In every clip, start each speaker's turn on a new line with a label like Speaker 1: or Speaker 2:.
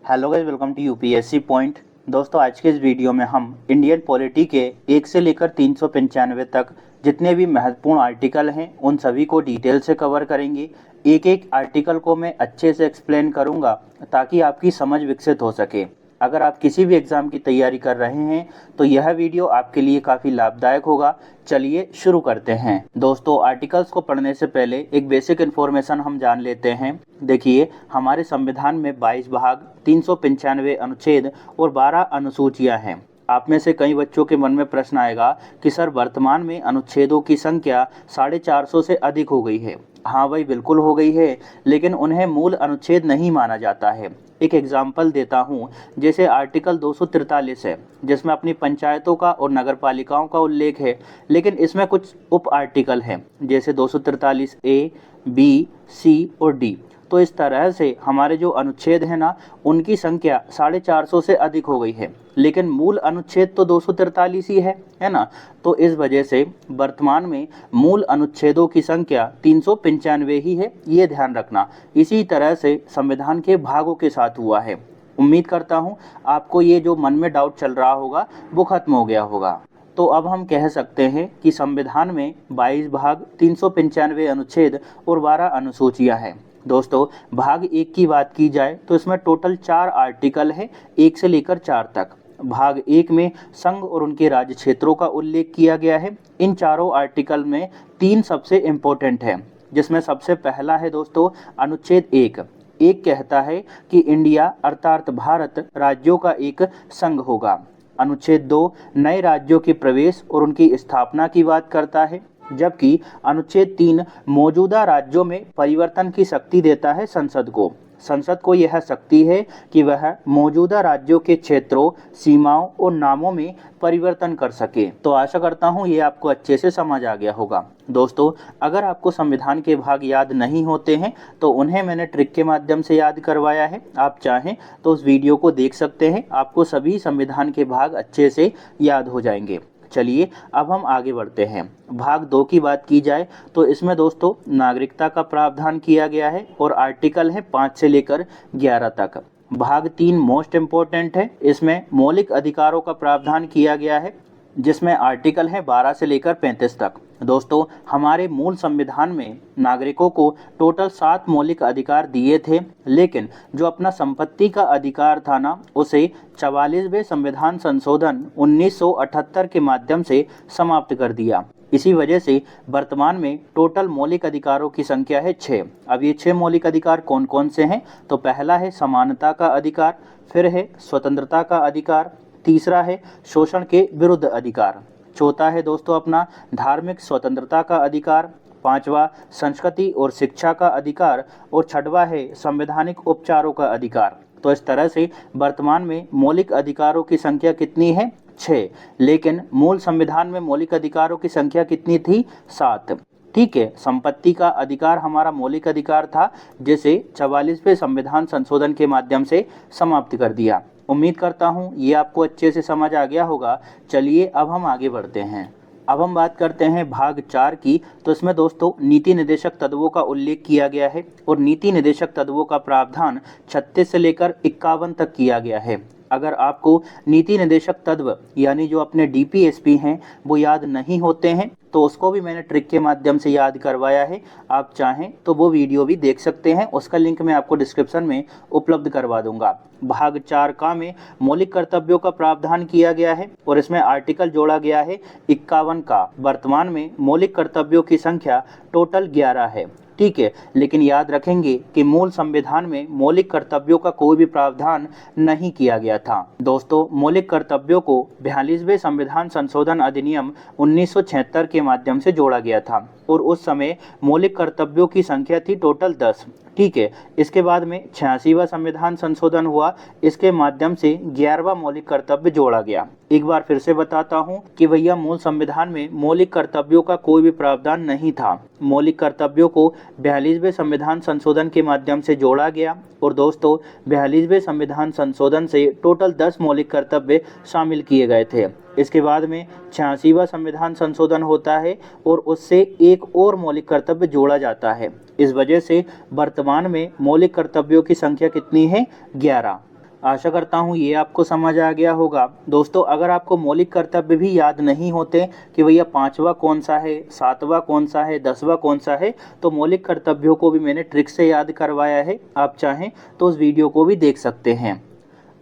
Speaker 1: Hello guys, welcome to UPSC point. दोस्तों, आज के इस वीडियो में हम इंडियन पॉलिटी के 1 से लेकर 395 तक जितने भी महत्वपूर्ण आर्टिकल हैं उन सभी को डिटेल से कवर करेंगे। एक एक आर्टिकल को मैं अच्छे से एक्सप्लेन करूंगा ताकि आपकी समझ विकसित हो सके। अगर आप किसी भी एग्ज़ाम की तैयारी कर रहे हैं तो यह वीडियो आपके लिए काफ़ी लाभदायक होगा। चलिए शुरू करते हैं। दोस्तों, आर्टिकल्स को पढ़ने से पहले एक बेसिक इन्फॉर्मेशन हम जान लेते हैं। देखिए, हमारे संविधान में 22 भाग, 395 अनुच्छेद और 12 अनुसूचियां हैं। आप में से कई बच्चों के मन में प्रश्न आएगा कि सर, वर्तमान में अनुच्छेदों की संख्या 450 से अधिक हो गई है। हाँ भाई, बिल्कुल हो गई है, लेकिन उन्हें मूल अनुच्छेद नहीं माना जाता है। एक एग्जाम्पल देता हूँ, जैसे आर्टिकल 243 है जिसमें अपनी पंचायतों का और नगरपालिकाओं का उल्लेख है, लेकिन इसमें कुछ उप आर्टिकल हैं जैसे 243 ए, बी, सी और डी। तो इस तरह से हमारे जो अनुच्छेद हैं ना, उनकी संख्या 450 से अधिक हो गई है, लेकिन मूल अनुच्छेद तो 243 ही है ना। तो इस वजह से वर्तमान में मूल अनुच्छेदों की संख्या 395 ही है, ये ध्यान रखना। इसी तरह से संविधान के भागों के साथ हुआ है। उम्मीद करता हूँ आपको ये जो मन में डाउट चल रहा होगा वो खत्म हो गया होगा। तो अब हम कह सकते हैं कि संविधान में 22 भाग, 395 अनुच्छेद और 12 अनुसूचियां हैं। दोस्तों, भाग 1 की बात की जाए तो इसमें टोटल 4 आर्टिकल है, 1 से लेकर 4 तक। भाग 1 में संघ और उनके राज्य क्षेत्रों का उल्लेख किया गया है। इन चारों आर्टिकल में 3 सबसे इम्पोर्टेंट हैं, जिसमें सबसे पहला है दोस्तों अनुच्छेद 1। एक कहता है कि इंडिया अर्थात भारत राज्यों का एक संघ होगा। अनुच्छेद 2 नए राज्यों के प्रवेश और उनकी स्थापना की बात करता है, जबकि अनुच्छेद 3 मौजूदा राज्यों में परिवर्तन की शक्ति देता है संसद को। संसद को यह शक्ति है कि वह मौजूदा राज्यों के क्षेत्रों, सीमाओं और नामों में परिवर्तन कर सके। तो आशा करता हूँ ये आपको अच्छे से समझ आ गया होगा। दोस्तों, अगर आपको संविधान के भाग याद नहीं होते हैं तो उन्हें मैंने ट्रिक के माध्यम से याद करवाया है। आप चाहें तो उस वीडियो को देख सकते हैं, आपको सभी संविधान के भाग अच्छे से याद हो जाएंगे। चलिए अब हम आगे बढ़ते हैं। भाग 2 की बात की जाए तो इसमें दोस्तों नागरिकता का प्रावधान किया गया है और आर्टिकल है 5 से लेकर 11 तक। भाग 3 मोस्ट इम्पोर्टेंट है, इसमें मौलिक अधिकारों का प्रावधान किया गया है, जिसमें आर्टिकल है 12 से लेकर 35 तक। दोस्तों, हमारे मूल संविधान में नागरिकों को टोटल 7 मौलिक अधिकार दिए थे, लेकिन जो अपना संपत्ति का अधिकार था ना, उसे 44वें संविधान संशोधन 1978 के माध्यम से समाप्त कर दिया। इसी वजह से वर्तमान में टोटल मौलिक अधिकारों की संख्या है 6। अब ये 6 मौलिक अधिकार कौन कौन से हैं? तो पहला है समानता का अधिकार, फिर है स्वतंत्रता का अधिकार, तीसरा है शोषण के विरुद्ध अधिकार, चौथा है दोस्तों अपना धार्मिक स्वतंत्रता का अधिकार, पांचवा संस्कृति और शिक्षा का अधिकार और छठवा है संवैधानिक उपचारों का अधिकार। तो इस तरह से वर्तमान में मौलिक अधिकारों की संख्या कितनी है? 6। लेकिन मूल संविधान में मौलिक अधिकारों की संख्या कितनी थी? 7। ठीक है, संपत्ति का अधिकार हमारा मौलिक अधिकार था, जिसे 44वें संविधान संशोधन के माध्यम से समाप्त कर दिया। उम्मीद करता हूँ ये आपको अच्छे से समझ आ गया होगा। चलिए अब हम आगे बढ़ते हैं। अब हम बात करते हैं भाग 4 की। तो इसमें दोस्तों नीति निर्देशक तत्वों का उल्लेख किया गया है और नीति निर्देशक तत्वों का प्रावधान 36 से लेकर 51 तक किया गया है। अगर आपको नीति निर्देशक तत्व यानी जो अपने डीपीएसपी हैं वो याद नहीं होते हैं तो उसको भी मैंने ट्रिक के माध्यम से याद करवाया है। आप चाहें तो वो वीडियो भी देख सकते हैं, उसका लिंक मैं आपको डिस्क्रिप्शन में उपलब्ध करवा दूंगा। भाग 4 का में मौलिक कर्तव्यों का प्रावधान किया गया है और इसमें आर्टिकल जोड़ा गया है 51 का। वर्तमान में मौलिक कर्तव्यों की संख्या टोटल 11 है। ठीक है, लेकिन याद रखेंगे कि मूल संविधान में मौलिक कर्तव्यों का कोई भी प्रावधान नहीं किया गया था। दोस्तों, मौलिक कर्तव्यों को 42वें संविधान संशोधन अधिनियम 1976 के माध्यम से जोड़ा गया था और उस समय मौलिक कर्तव्यों की संख्या थी टोटल 10। ठीक है, इसके बाद में 86वां संविधान संशोधन हुआ, इसके माध्यम से 11वां मौलिक कर्तव्य जोड़ा गया। एक बार फिर से बताता हूँ कि भैया मूल संविधान में मौलिक कर्तव्यों का कोई भी प्रावधान नहीं था। मौलिक कर्तव्यों को 42वें संविधान संशोधन के माध्यम से जोड़ा गया और दोस्तों 42वें संविधान संशोधन से टोटल 10 मौलिक कर्तव्य शामिल किए गए थे। इसके बाद में 86वां संविधान संशोधन होता है और उससे एक और मौलिक कर्तव्य जोड़ा जाता है। इस वजह से वर्तमान में मौलिक कर्तव्यों की संख्या कितनी है? 11। आशा करता हूँ ये आपको समझ आ गया होगा। दोस्तों, अगर आपको मौलिक कर्तव्य भी याद नहीं होते कि भैया 5वां कौन सा है, 7वां कौन सा है, 10वां कौन सा है, तो मौलिक कर्तव्यों को भी मैंने ट्रिक से याद करवाया है। आप चाहें तो उस वीडियो को भी देख सकते हैं।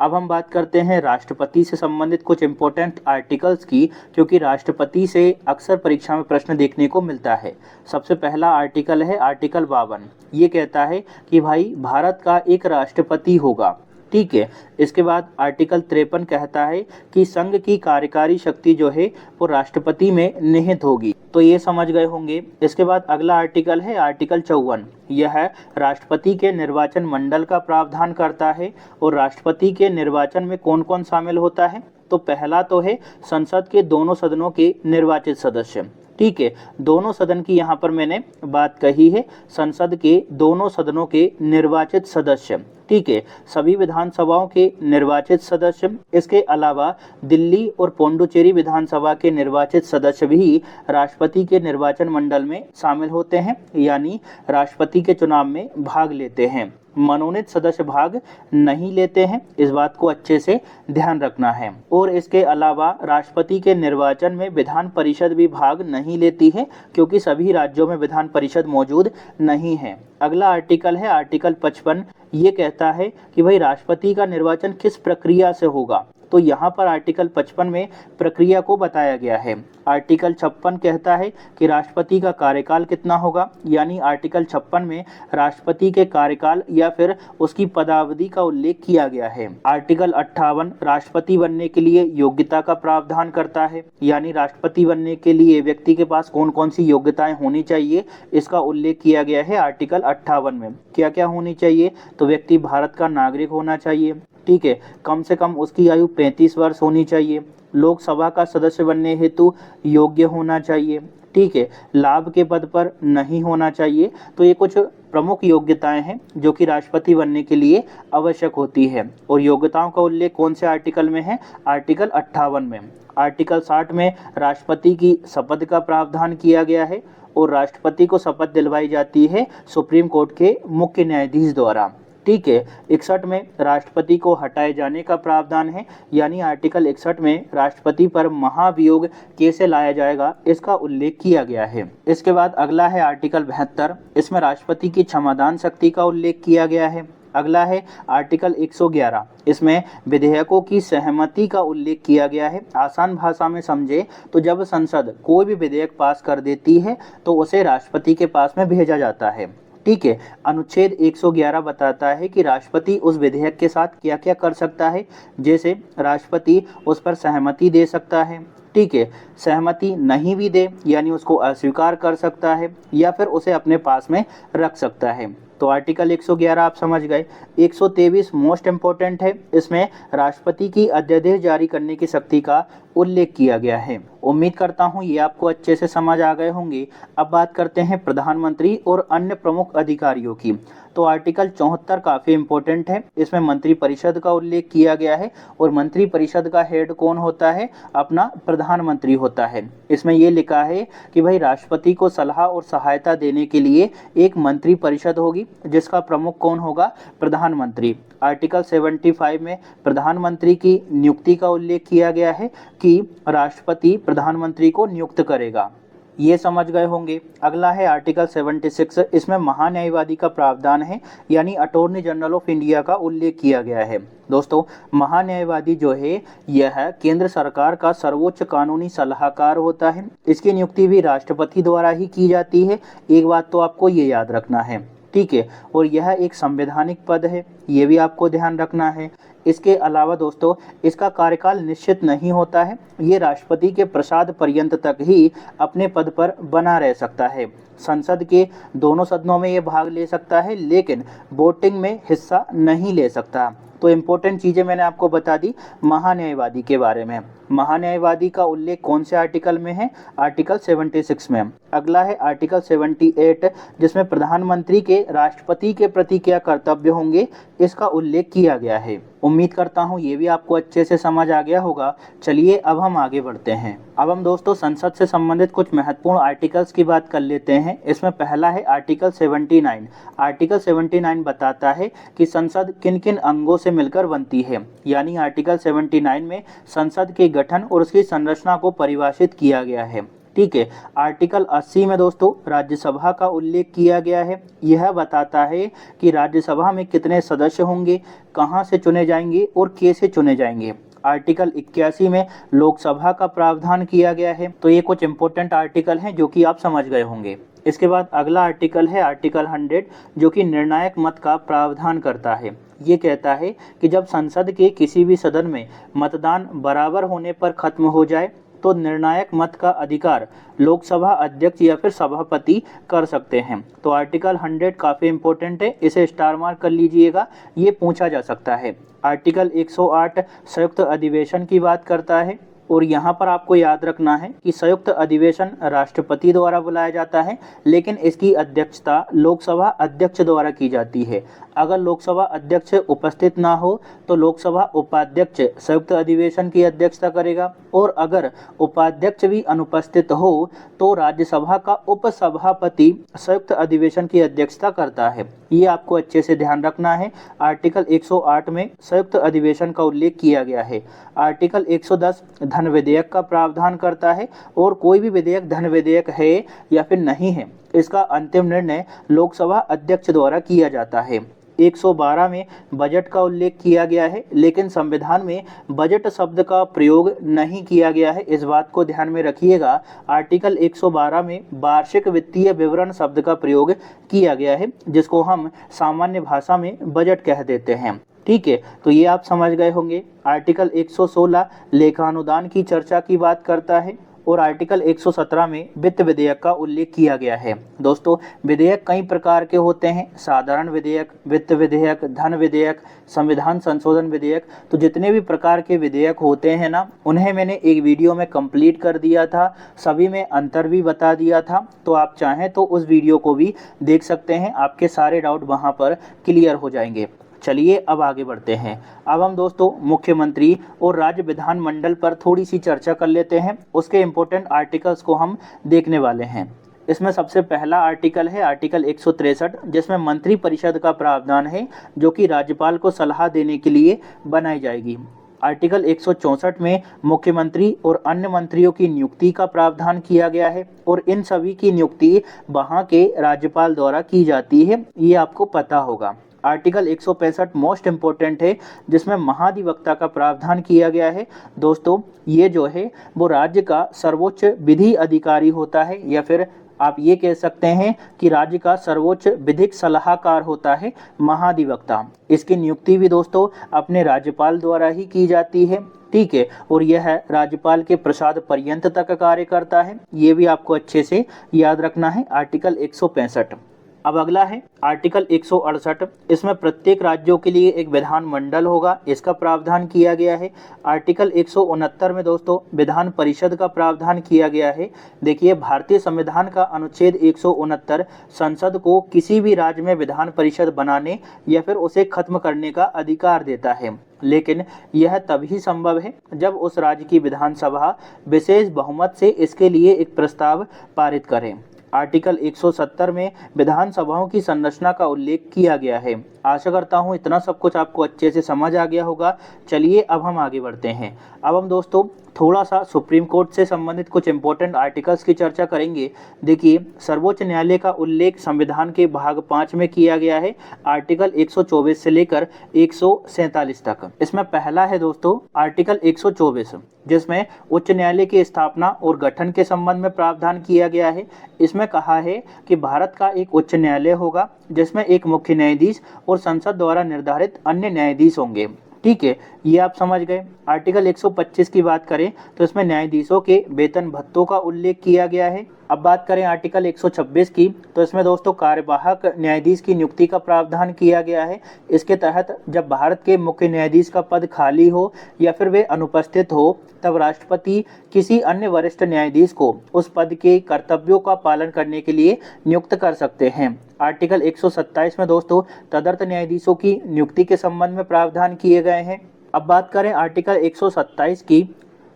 Speaker 1: अब हम बात करते हैं राष्ट्रपति से संबंधित कुछ इंपॉर्टेंट आर्टिकल्स की, क्योंकि राष्ट्रपति से अक्सर परीक्षा में प्रश्न देखने को मिलता है। सबसे पहला आर्टिकल है आर्टिकल 52। ये कहता है कि भाई भारत का एक राष्ट्रपति होगा। ठीक है। इसके बाद आर्टिकल 53 कहता है कि संघ की कार्यकारी शक्ति जो है वो राष्ट्रपति में निहित होगी। तो ये समझ गए होंगे। इसके बाद अगला आर्टिकल है आर्टिकल 54। यह राष्ट्रपति के निर्वाचन मंडल का प्रावधान करता है। और राष्ट्रपति के निर्वाचन में कौन कौन शामिल होता है? तो पहला तो है संसद के दोनों सदनों के निर्वाचित सदस्य। ठीक है, दोनों सदन की यहाँ पर मैंने बात कही है, संसद के दोनों सदनों के निर्वाचित सदस्य। ठीक है, सभी विधानसभाओं के निर्वाचित सदस्य। इसके अलावा दिल्ली और पुडुचेरी विधानसभा के निर्वाचित सदस्य भी राष्ट्रपति के निर्वाचन मंडल में शामिल होते हैं, यानी राष्ट्रपति के चुनाव में भाग लेते हैं। मनोनीत सदस्य भाग नहीं लेते हैं, इस बात को अच्छे से ध्यान रखना है। और इसके अलावा राष्ट्रपति के निर्वाचन में विधान परिषद भी भाग नहीं लेती है, क्योंकि सभी राज्यों में विधान परिषद मौजूद नहीं है। अगला आर्टिकल है आर्टिकल 55। ये कहता है कि भाई राष्ट्रपति का निर्वाचन किस प्रक्रिया से होगा। तो यहाँ पर आर्टिकल 55 में प्रक्रिया को बताया गया है। आर्टिकल 56 कहता है कि राष्ट्रपति का कार्यकाल कितना होगा, यानी आर्टिकल 56 में राष्ट्रपति के कार्यकाल या फिर उसकी पदावधि का उल्लेख किया गया है। आर्टिकल 58 राष्ट्रपति बनने के लिए योग्यता का प्रावधान करता है, यानी राष्ट्रपति बनने के लिए व्यक्ति के पास कौन कौन सी योग्यताएं होनी चाहिए, इसका उल्लेख किया गया है आर्टिकल 58 में। क्या क्या होनी चाहिए? तो व्यक्ति भारत का नागरिक होना चाहिए। ठीक है, कम से कम उसकी आयु 35 वर्ष होनी चाहिए। लोकसभा का सदस्य बनने हेतु योग्य होना चाहिए। ठीक है, लाभ के पद पर नहीं होना चाहिए। तो ये कुछ प्रमुख योग्यताएं हैं जो कि राष्ट्रपति बनने के लिए आवश्यक होती है। और योग्यताओं का उल्लेख कौन से आर्टिकल में है? आर्टिकल 58 में। आर्टिकल 60 में राष्ट्रपति की शपथ का प्रावधान किया गया है। और राष्ट्रपति को शपथ दिलवाई जाती है सुप्रीम कोर्ट के मुख्य न्यायाधीश द्वारा। ठीक है, 61 में राष्ट्रपति को हटाए जाने का प्रावधान है, यानी आर्टिकल 61 में राष्ट्रपति पर महाभियोग कैसे लाया जाएगा इसका उल्लेख किया गया है। इसके बाद अगला है आर्टिकल 72। इसमें राष्ट्रपति की क्षमादान शक्ति का उल्लेख किया गया है। अगला है आर्टिकल 111। इसमें विधेयकों की सहमति का उल्लेख किया गया है। आसान भाषा में समझे तो जब संसद कोई भी विधेयक पास कर देती है तो उसे राष्ट्रपति के पास में भेजा जाता है। ठीक है, अनुच्छेद 111 बताता है कि राष्ट्रपति उस विधेयक के साथ क्या क्या कर सकता है। जैसे राष्ट्रपति उस पर सहमति दे सकता है। ठीक है, सहमति नहीं भी दे यानी उसको अस्वीकार कर सकता है, या फिर उसे अपने पास में रख सकता है। तो आर्टिकल 111 आप समझ गए। 123 मोस्ट इम्पोर्टेंट है। इसमें राष्ट्रपति की अध्यादेश जारी करने की शक्ति का उल्लेख किया गया है। उम्मीद करता हूँ ये आपको अच्छे से समझ आ गए होंगे। अब बात करते हैं प्रधानमंत्री और अन्य प्रमुख अधिकारियों की। तो आर्टिकल 74 काफ़ी इम्पोर्टेंट है। इसमें मंत्री परिषद का उल्लेख किया गया है। और मंत्री परिषद का हेड कौन होता है? अपना प्रधानमंत्री होता है। इसमें ये लिखा है कि भाई राष्ट्रपति को सलाह और सहायता देने के लिए एक मंत्री परिषद होगी, जिसका प्रमुख कौन होगा? प्रधानमंत्री। आर्टिकल 75 में प्रधानमंत्री की नियुक्ति का उल्लेख किया गया है कि राष्ट्रपति प्रधानमंत्री को नियुक्त करेगा। ये समझ गए होंगे। अगला है आर्टिकल 76। इसमें महान्यायवादी का प्रावधान है, यानी अटॉर्नी जनरल ऑफ इंडिया का उल्लेख किया गया है। दोस्तों, महान्यायवादी जो है यह केंद्र सरकार का सर्वोच्च कानूनी सलाहकार होता है। इसकी नियुक्ति भी राष्ट्रपति द्वारा ही की जाती है। एक बात तो आपको ये याद रखना है। ठीक है, और यह एक संवैधानिक पद है, ये भी आपको ध्यान रखना है। इसके अलावा दोस्तों, इसका कार्यकाल निश्चित नहीं होता है। ये राष्ट्रपति के प्रसाद पर्यंत तक ही अपने पद पर बना रह सकता है। संसद के दोनों सदनों में ये भाग ले सकता है, लेकिन वोटिंग में हिस्सा नहीं ले सकता। तो इम्पोर्टेंट चीज़ें मैंने आपको बता दी महान्यायवादी के बारे में। महान्यायवादी का उल्लेख कौन से आर्टिकल में है? आर्टिकल 76 में। अगला है आर्टिकल 78, जिसमें प्रधानमंत्री के राष्ट्रपति के प्रति क्या कर्तव्य होंगे इसका उल्लेख किया गया है। उम्मीद करता हूँ ये भी आपको अच्छे से समझ आ गया होगा। चलिए अब हम आगे बढ़ते हैं। अब हम दोस्तों संसद से संबंधित कुछ महत्वपूर्ण आर्टिकल्स की बात कर लेते हैं। इसमें पहला है आर्टिकल 79। आर्टिकल 79 बताता है कि संसद किन किन अंगों से मिलकर बनती है। यानी आर्टिकल 79 में संसद के गठन और उसकी संरचना को परिभाषित किया गया है। ठीक है। आर्टिकल 80 में दोस्तों राज्यसभा का उल्लेख किया गया है। यह बताता है कि राज्यसभा में कितने सदस्य होंगे, कहां से चुने जाएंगे और कैसे चुने जाएंगे। आर्टिकल 81 में लोकसभा का प्रावधान किया गया है। तो ये कुछ इंपॉर्टेंट आर्टिकल हैं जो कि आप समझ गए होंगे। इसके बाद अगला आर्टिकल है आर्टिकल 100, जो कि निर्णायक मत का प्रावधान करता है। ये कहता है कि जब संसद के किसी भी सदन में मतदान बराबर होने पर खत्म हो जाए तो निर्णायक मत का अधिकार लोकसभा अध्यक्ष या फिर सभापति कर सकते हैं। तो आर्टिकल 100 काफ़ी इंपॉर्टेंट है, इसे स्टार मार्क कर लीजिएगा, ये पूछा जा सकता है। आर्टिकल 108 संयुक्त अधिवेशन की बात करता है और यहाँ पर आपको याद रखना है कि संयुक्त अधिवेशन राष्ट्रपति द्वारा बुलाया जाता है, लेकिन इसकी अध्यक्षता लोकसभा अध्यक्ष द्वारा की जाती है। अगर लोकसभा अध्यक्ष उपस्थित ना हो तो लोकसभा उपाध्यक्ष संयुक्त अधिवेशन की अध्यक्षता करेगा, और अगर उपाध्यक्ष भी अनुपस्थित हो तो राज्यसभा का उपसभापति संयुक्त अधिवेशन की अध्यक्षता करता है। ये आपको अच्छे से ध्यान रखना है। आर्टिकल 108 में संयुक्त अधिवेशन का उल्लेख किया गया है। आर्टिकल 110 धन विधेयक का प्रावधान करता है, और कोई भी विधेयक धन विधेयक है या फिर नहीं है, इसका अंतिम निर्णय लोकसभा अध्यक्ष द्वारा किया जाता है। 112 में बजट का उल्लेख किया गया है, लेकिन संविधान में बजट शब्द का प्रयोग नहीं किया गया है, इस बात को ध्यान में रखिएगा। आर्टिकल 112 में वार्षिक वित्तीय विवरण शब्द का प्रयोग किया गया है, जिसको हम सामान्य भाषा में बजट कह देते हैं। ठीक है, तो ये आप समझ गए होंगे। आर्टिकल 116 लेखानुदान की चर्चा की बात करता है, और आर्टिकल 117 में वित्त विधेयक का उल्लेख किया गया है। दोस्तों विधेयक कई प्रकार के होते हैं, साधारण विधेयक, वित्त विधेयक, धन विधेयक, संविधान संशोधन विधेयक। तो जितने भी प्रकार के विधेयक होते हैं ना, उन्हें मैंने एक वीडियो में कंप्लीट कर दिया था, सभी में अंतर भी बता दिया था। तो आप चाहें तो उस वीडियो को भी देख सकते हैं, आपके सारे डाउट वहाँ पर क्लियर हो जाएंगे। चलिए अब आगे बढ़ते हैं। अब हम दोस्तों मुख्यमंत्री और राज्य विधानमंडल पर थोड़ी सी चर्चा कर लेते हैं। उसके इम्पोर्टेंट आर्टिकल्स को हम देखने वाले हैं। इसमें सबसे पहला आर्टिकल है आर्टिकल 163, जिसमें मंत्री परिषद का प्रावधान है, जो कि राज्यपाल को सलाह देने के लिए बनाई जाएगी। आर्टिकल 164 में मुख्यमंत्री और अन्य मंत्रियों की नियुक्ति का प्रावधान किया गया है, और इन सभी की नियुक्ति वहाँ के राज्यपाल द्वारा की जाती है, ये आपको पता होगा। आर्टिकल 165 मोस्ट इम्पोर्टेंट है, जिसमें महाधिवक्ता का प्रावधान किया गया है। दोस्तों ये जो है वो राज्य का सर्वोच्च विधि अधिकारी होता है, या फिर आप ये कह सकते हैं कि राज्य का सर्वोच्च विधिक सलाहकार होता है महाधिवक्ता। इसकी नियुक्ति भी दोस्तों अपने राज्यपाल द्वारा ही की जाती है। ठीक है, और यह राज्यपाल के प्रसाद पर्यंत तक कार्य करता है, ये भी आपको अच्छे से याद रखना है। आर्टिकल 165। अब अगला है आर्टिकल 168। इसमें प्रत्येक राज्यों के लिए एक विधानमंडल होगा, इसका प्रावधान किया गया है। आर्टिकल 169 में दोस्तों विधान परिषद का प्रावधान किया गया है। देखिए भारतीय संविधान का अनुच्छेद 169 संसद को किसी भी राज्य में विधान परिषद बनाने या फिर उसे खत्म करने का अधिकार देता है, लेकिन यह तभी संभव है जब उस राज्य की विधानसभा विशेष बहुमत से इसके लिए एक प्रस्ताव पारित करे। आर्टिकल 170 में विधानसभाओं की संरचना का उल्लेख किया गया है। आशा करता हूँ इतना सब कुछ आपको अच्छे से समझ आ गया होगा। चलिए अब हम आगे बढ़ते हैं। अब हम दोस्तों थोड़ा सा सुप्रीम कोर्ट से संबंधित कुछ इंपॉर्टेंट आर्टिकल्स की चर्चा करेंगे। देखिए सर्वोच्च न्यायालय का उल्लेख संविधान के भाग 5 में किया गया है, आर्टिकल 124 से लेकर 147 तक। इसमें पहला है दोस्तों आर्टिकल 124, जिसमें उच्च न्यायालय की स्थापना और गठन के संबंध में प्रावधान किया गया है। इसमें कहा है कि भारत का एक उच्च न्यायालय होगा, जिसमें एक मुख्य न्यायाधीश और संसद द्वारा निर्धारित अन्य न्यायाधीश होंगे। ठीक है, ये आप समझ गए। आर्टिकल 125 की बात करें तो इसमें न्यायाधीशों के वेतन भत्तों का उल्लेख किया गया है। अब बात करें आर्टिकल 126 की, तो इसमें दोस्तों कार्यवाहक न्यायाधीश की नियुक्ति का प्रावधान किया गया है। इसके तहत जब भारत के मुख्य न्यायाधीश का पद खाली हो या फिर वे अनुपस्थित हो, तब राष्ट्रपति किसी अन्य वरिष्ठ न्यायाधीश को उस पद के कर्तव्यों का पालन करने के लिए नियुक्त कर सकते हैं। आर्टिकल 127 में दोस्तों तदर्थ न्यायाधीशों की नियुक्ति के संबंध में प्रावधान किए गए हैं। अब बात करें आर्टिकल 127 की,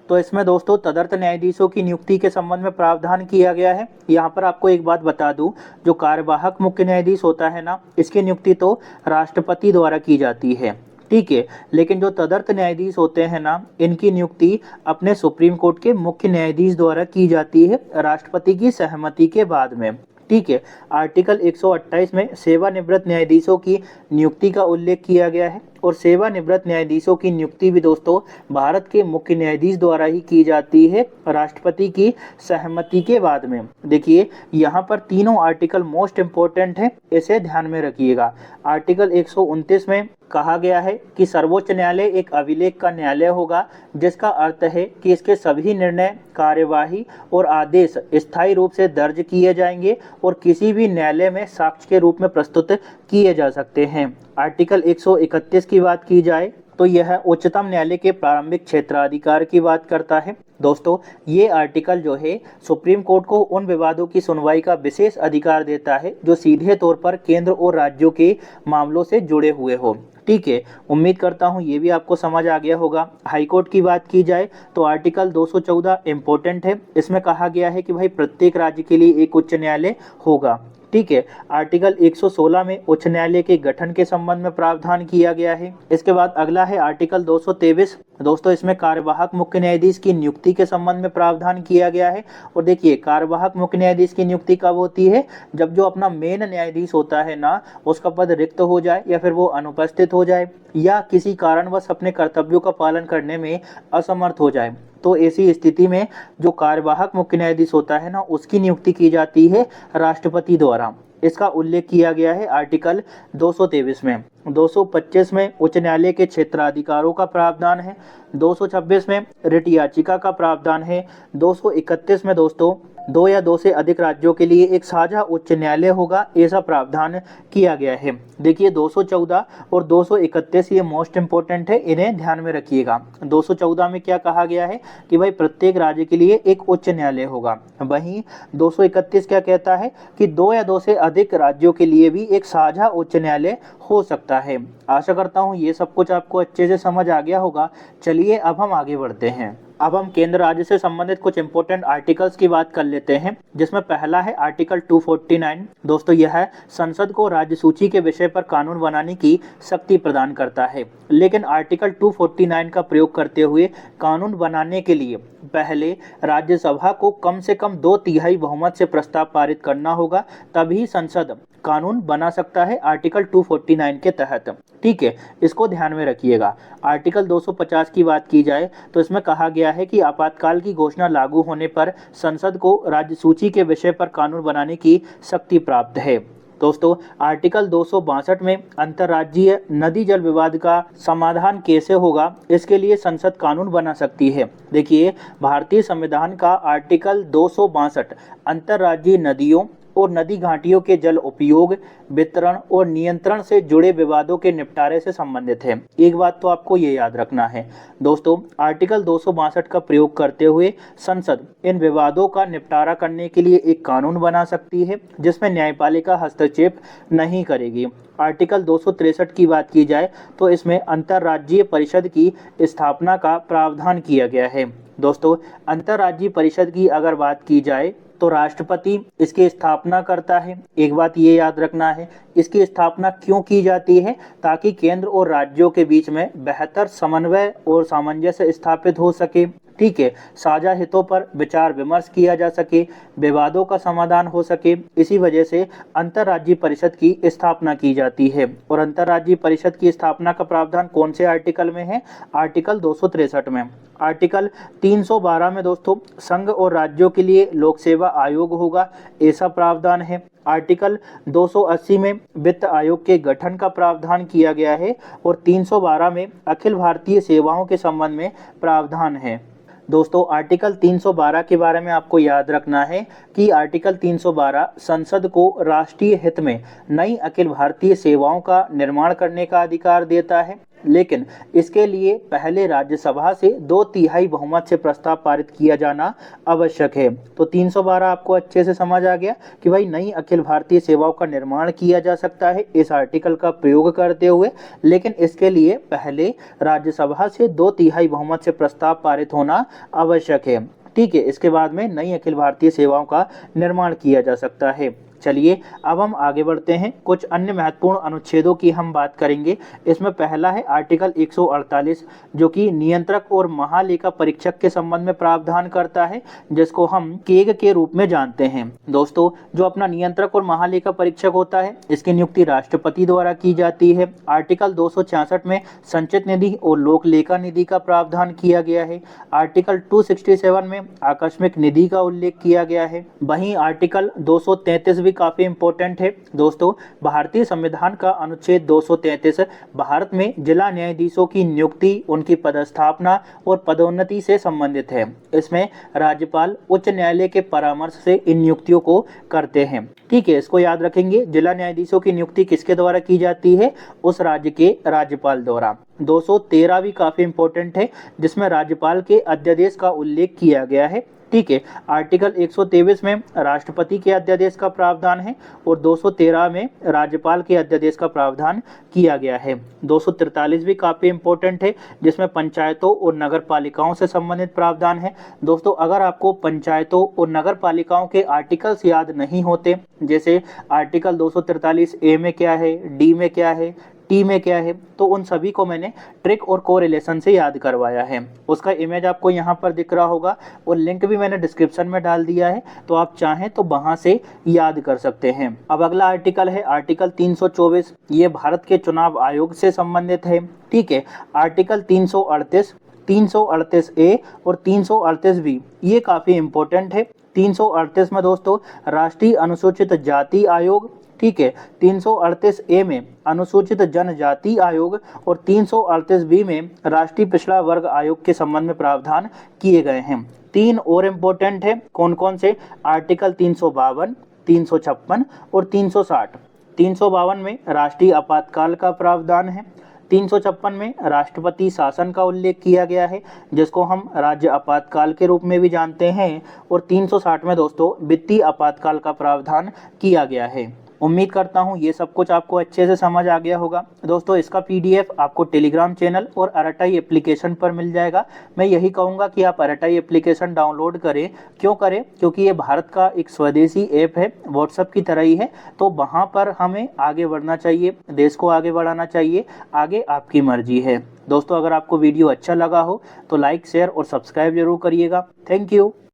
Speaker 1: तो इसमें दोस्तों तदर्थ न्यायाधीशों की नियुक्ति के संबंध में प्रावधान किया गया है। यहाँ पर आपको एक बात बता दूं, जो कार्यवाहक मुख्य न्यायाधीश होता है ना, इसकी नियुक्ति तो राष्ट्रपति द्वारा की जाती है, ठीक है। लेकिन जो तदर्थ न्यायाधीश होते हैं ना, इनकी नियुक्ति अपने सुप्रीम कोर्ट के मुख्य न्यायाधीश द्वारा की जाती है, राष्ट्रपति की सहमति के बाद में, ठीक है। आर्टिकल 128 में सेवानिवृत्त न्यायाधीशों की नियुक्ति का उल्लेख किया गया है, और सेवानिवृत्त न्यायाधीशों की नियुक्ति भी दोस्तों भारत के मुख्य न्यायाधीश द्वारा ही की जाती है, राष्ट्रपति की सहमति के बाद में। देखिए यहाँ पर तीनों आर्टिकल मोस्ट इम्पोर्टेंट है, इसे ध्यान में रखिएगा। आर्टिकल 129 में कहा गया है कि सर्वोच्च न्यायालय एक अभिलेख का न्यायालय होगा, जिसका अर्थ है कि इसके सभी निर्णय, कार्यवाही और आदेश स्थायी रूप से दर्ज किए जाएंगे और किसी भी न्यायालय में साक्ष्य के रूप में प्रस्तुत किए जा सकते हैं। आर्टिकल 131 की बात की जाए तो यह उच्चतम न्यायालय के प्रारंभिक क्षेत्राधिकार की बात करता है। दोस्तों ये आर्टिकल जो है सुप्रीम कोर्ट को उन विवादों की सुनवाई का विशेष अधिकार देता है जो सीधे तौर पर केंद्र और राज्यों के मामलों से जुड़े हुए हो, ठीक है। उम्मीद करता हूँ ये भी आपको समझ आ गया होगा। हाई कोर्ट की बात की जाए तो आर्टिकल 214 इम्पोर्टेंट है। इसमें कहा गया है कि भाई प्रत्येक राज्य के लिए एक उच्च न्यायालय होगा, ठीक है। आर्टिकल 116 में उच्च न्यायालय के गठन के संबंध में प्रावधान किया गया है। इसके बाद अगला है आर्टिकल 223। दोस्तों इसमें कार्यवाहक मुख्य न्यायाधीश की नियुक्ति के संबंध में प्रावधान किया गया है। और देखिए कार्यवाहक मुख्य न्यायाधीश की नियुक्ति कब होती है, जब जो अपना मेन न्यायाधीश होता है ना, उसका पद रिक्त हो जाए या फिर वो अनुपस्थित हो जाए या किसी कारणवश अपने कर्तव्यों का पालन करने में असमर्थ हो जाए, तो ऐसी स्थिति में जो कार्यवाहक मुख्य न्यायाधीश होता है ना, उसकी नियुक्ति की जाती है राष्ट्रपति द्वारा। इसका उल्लेख किया गया है आर्टिकल 223 में। 225 में उच्च न्यायालय के क्षेत्राधिकारों का प्रावधान है। 226 में रिट याचिका का प्रावधान है। 231 में दोस्तों 2 या 2 से अधिक राज्यों के लिए एक साझा उच्च न्यायालय होगा, ऐसा प्रावधान किया गया है। देखिए 214 और 231 ये मोस्ट इंपोर्टेंट है, इन्हें ध्यान में रखिएगा। 214 में क्या कहा गया है कि भाई प्रत्येक राज्य के लिए एक उच्च न्यायालय होगा। वहीं 231 क्या कहता है कि 2 या 2 से अधिक राज्यों के लिए भी एक साझा उच्च न्यायालय हो सकता है। आशा करता हूँ ये सब कुछ आपको अच्छे से समझ आ गया होगा। चलिए अब हम आगे बढ़ते हैं। अब हम केंद्र राज्य से संबंधित कुछ इंपॉर्टेंट आर्टिकल्स की बात कर लेते हैं, जिसमें पहला है आर्टिकल 249। दोस्तों यह संसद को राज्य सूची के विषय पर कानून बनाने की शक्ति प्रदान करता है, लेकिन आर्टिकल 249 का प्रयोग करते हुए कानून बनाने के लिए पहले राज्यसभा को कम से कम 2/3 बहुमत से प्रस्ताव पारित करना होगा, तभी संसद कानून बना सकता है आर्टिकल 249 के तहत, ठीक है। इसको ध्यान में रखिएगा। आर्टिकल 250 की बात की जाए तो इसमें कहा गया है कि आपातकाल की घोषणा लागू होने पर संसद को राज्य सूची के विषय पर कानून बनाने की शक्ति प्राप्त है। दोस्तों आर्टिकल 262 में अंतर्राज्यीय नदी जल विवाद का समाधान कैसे होगा, इसके लिए संसद कानून बना सकती है। देखिए भारतीय संविधान का आर्टिकल 262 अंतर्राज्यीय नदियों और नदी घाटियों के जल उपयोग, वितरण और नियंत्रण से जुड़े विवादों के निपटारे से संबंधित है। एक बात तो आपको ये याद रखना है दोस्तों, आर्टिकल 262 का प्रयोग करते हुए संसद इन विवादों का निपटारा करने के लिए एक कानून बना सकती है, जिसमें न्यायपालिका हस्तक्षेप नहीं करेगी। आर्टिकल 263 की बात की जाए तो इसमें अंतर्राज्यीय परिषद की स्थापना का प्रावधान किया गया है। दोस्तों अंतर्राज्यीय परिषद की अगर बात की जाए तो राष्ट्रपति इसकी स्थापना करता है। एक बात ये याद रखना है, इसकी स्थापना क्यों की जाती है, ताकि केंद्र और राज्यों के बीच में बेहतर समन्वय और सामंजस्य स्थापित हो सके, ठीक है। साझा हितों पर विचार विमर्श किया जा सके, विवादों का समाधान हो सके, इसी वजह से अंतर्राज्यीय परिषद की स्थापना की जाती है। और अंतर्राज्यीय परिषद की स्थापना का प्रावधान कौन से आर्टिकल में है, आर्टिकल 263 में। आर्टिकल 312 में दोस्तों संघ और राज्यों के लिए लोक सेवा आयोग होगा, ऐसा प्रावधान है। आर्टिकल 280 में वित्त आयोग के गठन का प्रावधान किया गया है और 312 में अखिल भारतीय सेवाओं के संबंध में प्रावधान है। दोस्तों आर्टिकल 312 के बारे में आपको याद रखना है कि आर्टिकल 312 संसद को राष्ट्रीय हित में नई अखिल भारतीय सेवाओं का निर्माण करने का अधिकार देता है, लेकिन इसके लिए पहले राज्यसभा से 2/3 बहुमत से प्रस्ताव पारित किया जाना आवश्यक है। तो 312 आपको अच्छे से समझ आ गया कि भाई नई अखिल भारतीय सेवाओं का निर्माण किया जा सकता है इस आर्टिकल का प्रयोग करते हुए, लेकिन इसके लिए पहले राज्यसभा से 2/3 बहुमत से प्रस्ताव पारित होना आवश्यक है। ठीक है, इसके बाद में नई अखिल भारतीय सेवाओं का निर्माण किया जा सकता है। चलिए अब हम आगे बढ़ते हैं, कुछ अन्य महत्वपूर्ण अनुच्छेदों की हम बात करेंगे। इसमें पहला है आर्टिकल 148 जो कि नियंत्रक और महालेखा परीक्षक के संबंध में प्रावधान करता है, जिसको हम केग के रूप में जानते हैं। दोस्तों जो अपना नियंत्रक और महालेखा परीक्षक होता है इसकी नियुक्ति राष्ट्रपति द्वारा की जाती है। आर्टिकल 266 में संचित निधि और लोक लेखा निधि का प्रावधान किया गया है। आर्टिकल 267 में आकस्मिक निधि का उल्लेख किया गया है। वहीं आर्टिकल 233 काफी इंपॉर्टेंट है। दोस्तों भारतीय संविधान का अनुच्छेद 233 भारत में जिला न्यायाधीशों की नियुक्ति, उनकी पदस्थापना और पदोन्नति से संबंधित है। इसमें राज्यपाल उच्च न्यायालय के परामर्श से इन नियुक्तियों को करते हैं। ठीक है, इसको याद रखेंगे। जिला न्यायाधीशों की नियुक्ति किसके द्वारा की जाती है? उस राज्य के राज्यपाल द्वारा। 213 भी काफी इंपॉर्टेंट है जिसमें राज्यपाल के अध्यादेश का उल्लेख किया गया है। ठीक है, आर्टिकल 123 में राष्ट्रपति के अध्यादेश का प्रावधान है और 213 में राज्यपाल के अध्यादेश का प्रावधान किया गया है। 243 भी काफी इंपॉर्टेंट है जिसमें पंचायतों और नगर पालिकाओं से संबंधित प्रावधान है। दोस्तों अगर आपको पंचायतों और नगर पालिकाओं के आर्टिकल्स याद नहीं होते, जैसे आर्टिकल 243 ए में क्या है, डी में क्या है, टी में क्या है, तो उन सभी को मैंने ट्रिक और कोरिलेशन से याद करवाया है। उसका इमेज आपको यहाँ पर दिख रहा होगा और लिंक भी मैंने डिस्क्रिप्शन में डाल दिया है, तो आप चाहें तो वहां से याद कर सकते हैं। अब अगला आर्टिकल है आर्टिकल 324, ये भारत के चुनाव आयोग से संबंधित है। ठीक है, आर्टिकल 338, 338 ए और 338 बी ये काफी इंपॉर्टेंट है। 338 में दोस्तों राष्ट्रीय अनुसूचित जाति आयोग, ठीक है, 338 ए में अनुसूचित जनजाति आयोग और 338 बी में राष्ट्रीय पिछड़ा वर्ग आयोग के संबंध में प्रावधान किए गए हैं। 3 और इम्पोर्टेंट है, कौन कौन से? आर्टिकल 352, 356 और 360। 352 में राष्ट्रीय आपातकाल का प्रावधान है। 356 में राष्ट्रपति शासन का उल्लेख किया गया है जिसको हम राज्य आपातकाल के रूप में भी जानते हैं। और 360 में दोस्तों वित्तीय आपातकाल का प्रावधान किया गया है। उम्मीद करता हूँ ये सब कुछ आपको अच्छे से समझ आ गया होगा। दोस्तों इसका पीडीएफ आपको टेलीग्राम चैनल और अरटाई एप्लीकेशन पर मिल जाएगा। मैं यही कहूँगा कि आप अरटाई एप्लीकेशन डाउनलोड करें। क्यों करें? क्योंकि ये भारत का एक स्वदेशी ऐप है, व्हाट्सएप की तरह ही है, तो वहाँ पर हमें आगे बढ़ना चाहिए, देश को आगे बढ़ाना चाहिए, आगे आपकी मर्जी है। दोस्तों अगर आपको वीडियो अच्छा लगा हो तो लाइक, शेयर और सब्सक्राइब जरूर करिएगा। Thank you.